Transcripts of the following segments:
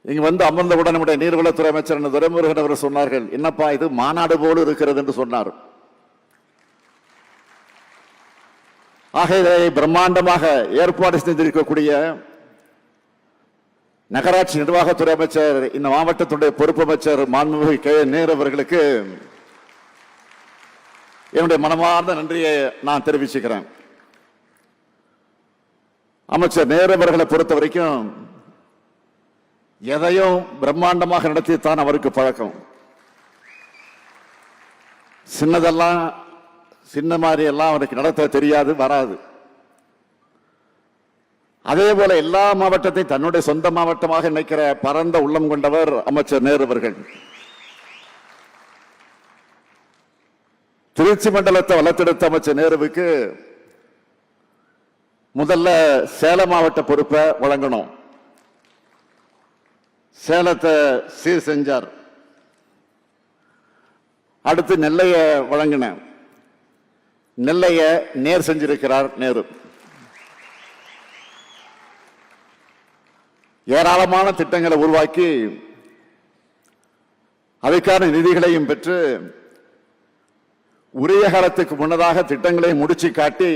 இங்க வந்து அமர்ந்தவுடன் நம்முடைய நீர்வளத்துறை அமைச்சர் துரைமுருகன் அவர் சொன்னார்கள், என்னப்பா இது மாநாடு போல இருக்கிறது என்று சொன்னார். ஆக இதை பிரம்மாண்டமாக ஏற்பாடு செய்திருக்கக்கூடிய நகராட்சி நிர்வாகத்துறை அமைச்சர், இந்த மாவட்டத்துடைய பொறுப்பு அமைச்சர் மாண்புமிகு கே நேரு அவர்களுக்கு என்னுடைய மனமார்ந்த நன்றியை நான் தெரிவிச்சுக்கிறேன். அமைச்சர் நேரு அவர்களை பொறுத்த வரைக்கும் எதையும் பிரம்மாண்டமாக நடத்தித்தான் அவருக்கு பழக்கம். சின்னதெல்லாம் சின்ன மாதிரி எல்லாம் அவருக்கு நடத்த தெரியாது, வராது. அதே போல எல்லா மாவட்டத்தையும் தன்னுடைய சொந்த மாவட்டமாக நினைக்கிற பரந்த உள்ளம் கொண்டவர் அமைச்சர் நேரு அவர்கள். திருச்சி மண்டலத்தை வளர்த்தெடுத்த அமைச்சர் நேருவுக்கு முதல்ல சேலம் மாவட்ட பொறுப்பை வழங்கணும். சேலத்தை சீர் செஞ்சார். அடுத்து நெல்லைய வழங்கின, நெல்லைய நேர் செஞ்சிருக்கிறார் நேரு. ஏராளமான திட்டங்களை உருவாக்கி அதுக்கான நிதிகளையும் பெற்று உரிய காலத்துக்கு முன்னதாக திட்டங்களை முடிச்சு காட்டி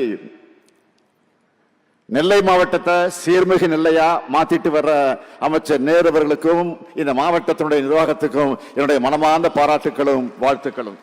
நெல்லை மாவட்டத்தை சீர்மிகு நெல்லையா மாத்திட்டு வர்ற அமைச்சர் நேரு அவர்களுக்கும் இந்த மாவட்டத்தினுடைய நிர்வாகத்துக்கும் என்னுடைய மனமார்ந்த பாராட்டுகளும் வாழ்த்துக்களும்.